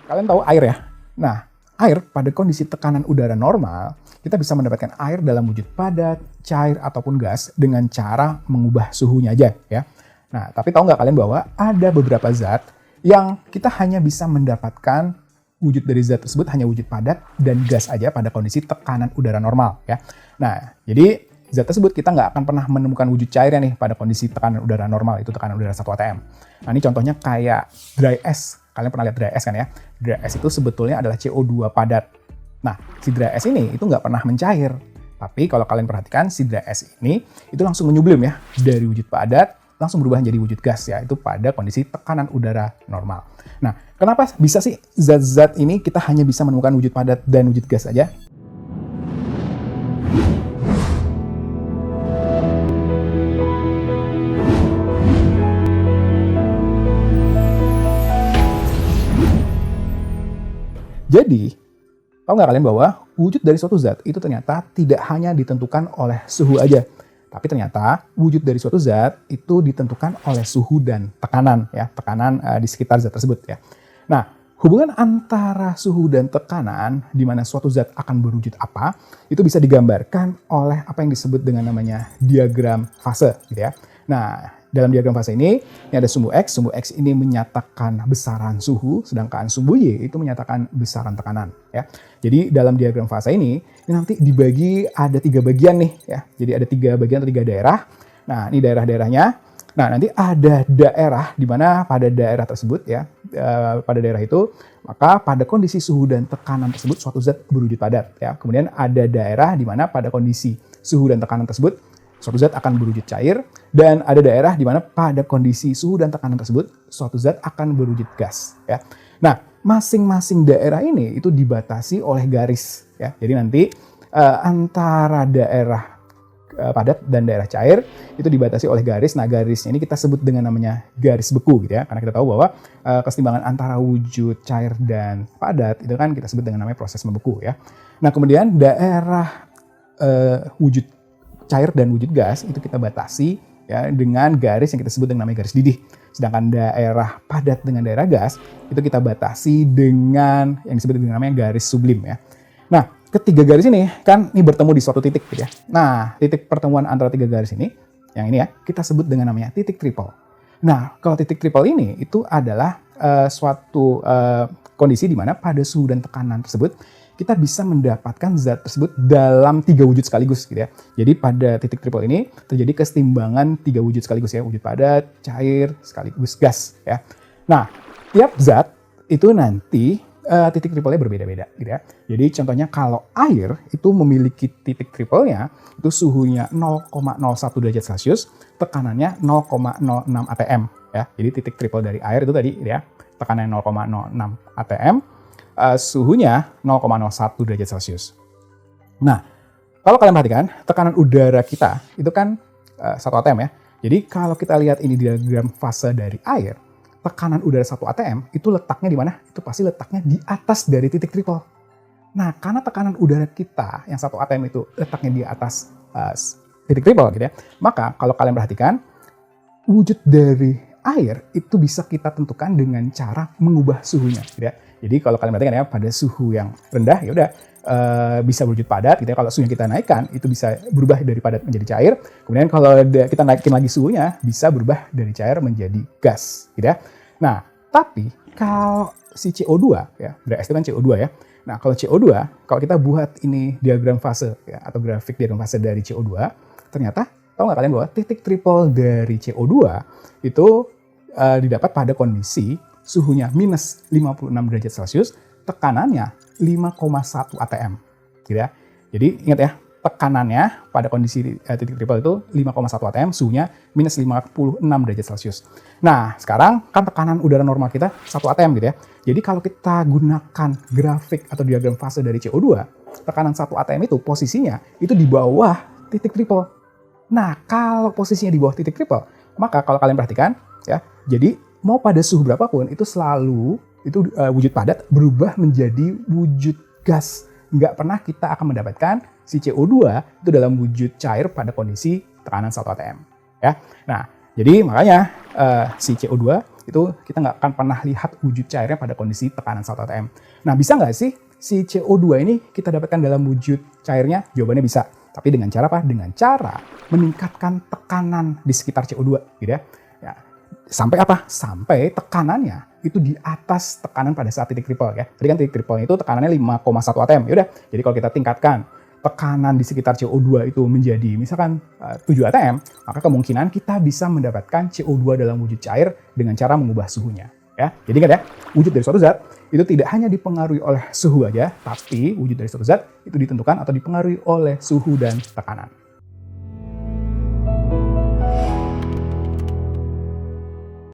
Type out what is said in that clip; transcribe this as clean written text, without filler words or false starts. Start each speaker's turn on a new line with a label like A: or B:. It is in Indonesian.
A: Kalian tahu air ya? Nah, air pada kondisi tekanan udara normal, kita bisa mendapatkan air dalam wujud padat, cair, ataupun gas dengan cara mengubah suhunya aja ya. Nah, tapi tahu nggak kalian bahwa ada beberapa zat yang kita hanya bisa mendapatkan wujud dari zat tersebut hanya wujud padat dan gas aja pada kondisi tekanan udara normal ya. Nah, jadi zat tersebut kita nggak akan pernah menemukan wujud cairnya nih pada kondisi tekanan udara normal, itu tekanan udara 1 atm. Nah, ini contohnya kayak dry ice. Kalian pernah lihat dry ice kan ya? Dry ice itu sebetulnya adalah CO2 padat. Nah, si dry ice ini itu nggak pernah mencair. Tapi kalau kalian perhatikan, si dry ice ini itu langsung menyublim ya. Dari wujud padat, langsung berubah menjadi wujud gas ya. Itu pada kondisi tekanan udara normal. Nah, kenapa bisa sih zat-zat ini kita hanya bisa menemukan wujud padat dan wujud gas aja? Jadi, tahu nggak kalian bahwa wujud dari suatu zat itu ternyata tidak hanya ditentukan oleh suhu aja. Tapi ternyata wujud dari suatu zat itu ditentukan oleh suhu dan tekanan ya, tekanan di sekitar zat tersebut ya. Nah, hubungan antara suhu dan tekanan di mana suatu zat akan berwujud apa, itu bisa digambarkan oleh apa yang disebut dengan namanya diagram fase gitu ya. Nah, dalam diagram fase ini ada sumbu X ini menyatakan besaran suhu, sedangkan sumbu Y itu menyatakan besaran tekanan ya. Jadi dalam diagram fase ini nanti dibagi ada 3 bagian nih ya. Jadi ada 3 bagian atau 3 daerah. Nah, ini daerah-daerahnya. Nah, nanti ada daerah di mana pada daerah tersebut ya, pada daerah itu maka pada kondisi suhu dan tekanan tersebut suatu zat berwujud padat ya. Kemudian ada daerah di mana pada kondisi suhu dan tekanan tersebut suatu zat akan berwujud cair, dan ada daerah di mana pada kondisi suhu dan tekanan tersebut suatu zat akan berwujud gas ya. Nah, masing-masing daerah ini itu dibatasi oleh garis ya. Jadi nanti antara daerah padat dan daerah cair itu dibatasi oleh garis. Nah, garisnya ini kita sebut dengan namanya garis beku gitu ya. Karena kita tahu bahwa kesetimbangan antara wujud cair dan padat itu kan kita sebut dengan namanya proses membeku ya. Nah, kemudian daerah wujud cair dan wujud gas itu kita batasi ya dengan garis yang kita sebut dengan namanya garis didih. Sedangkan daerah padat dengan daerah gas itu kita batasi dengan yang disebut dengan namanya garis sublim ya. Nah, ketiga garis ini kan ini bertemu di suatu titik gitu ya. Nah, titik pertemuan antara 3 garis ini, yang ini ya, kita sebut dengan namanya titik triple. Nah, kalau titik triple ini itu adalah suatu kondisi di mana pada suhu dan tekanan tersebut kita bisa mendapatkan zat tersebut dalam 3 wujud sekaligus gitu ya. Jadi pada titik triple ini terjadi kesetimbangan 3 wujud sekaligus ya, wujud padat, cair, sekaligus gas ya. Nah, tiap zat itu nanti titik triple-nya berbeda-beda gitu ya. Jadi contohnya kalau air itu memiliki titik triple-nya itu suhunya 0,01 derajat Celcius, tekanannya 0,06 atm ya. Jadi titik triple dari air itu tadi ya, tekanannya 0,06 atm. Suhunya 0,01 derajat Celcius. Nah, kalau kalian perhatikan, tekanan udara kita itu kan 1 atm ya. Jadi kalau kita lihat ini diagram fase dari air, tekanan udara 1 atm itu letaknya di mana? Itu pasti letaknya di atas dari titik triple. Nah, karena tekanan udara kita yang 1 atm itu letaknya di atas titik triple gitu ya. Maka kalau kalian perhatikan, wujud dari air itu bisa kita tentukan dengan cara mengubah suhunya gitu ya. Jadi kalau kalian perhatikan ya, pada suhu yang rendah ya udah bisa berwujud padat gitu ya. Kalau suhu yang kita naikkan itu bisa berubah dari padat menjadi cair. Kemudian kalau kita naikin lagi suhunya bisa berubah dari cair menjadi gas gitu ya. Nah, tapi kalau si CO2 ya, dry ice itu kan CO2 ya. Nah, kalau CO2 kalau kita buat ini diagram fase ya, atau grafik diagram fase dari CO2, ternyata tahu nggak kalian bahwa titik triple dari CO2 itu didapat pada kondisi suhunya minus 56 derajat Celcius, tekanannya 5,1 atm. Gitu ya. Jadi ingat ya, tekanannya pada kondisi titik triple itu 5,1 atm, suhunya minus 56 derajat Celcius. Nah, sekarang kan tekanan udara normal kita 1 atm gitu ya. Jadi kalau kita gunakan grafik atau diagram fase dari CO2, tekanan 1 atm itu posisinya itu di bawah titik triple. Nah, kalau posisinya di bawah titik triple, maka kalau kalian perhatikan ya, jadi mau pada suhu berapapun itu selalu itu wujud padat berubah menjadi wujud gas. Nggak pernah kita akan mendapatkan si CO2 itu dalam wujud cair pada kondisi tekanan 1 atm. Ya. Nah, jadi makanya si CO2 itu kita nggak akan pernah lihat wujud cairnya pada kondisi tekanan 1 atm. Nah, bisa nggak sih si CO2 ini kita dapatkan dalam wujud cairnya? Jawabannya bisa. Tapi dengan cara apa? Dengan cara meningkatkan tekanan di sekitar CO2 gitu ya. Sampai apa? Sampai tekanannya itu di atas tekanan pada saat titik triple ya. Jadi kan titik triple itu tekanannya 5,1 atm. Yaudah, jadi kalau kita tingkatkan tekanan di sekitar CO2 itu menjadi misalkan 7 atm, maka kemungkinan kita bisa mendapatkan CO2 dalam wujud cair dengan cara mengubah suhunya. Ya, jadi ingat ya, wujud dari suatu zat itu tidak hanya dipengaruhi oleh suhu aja, tapi wujud dari suatu zat itu ditentukan atau dipengaruhi oleh suhu dan tekanan.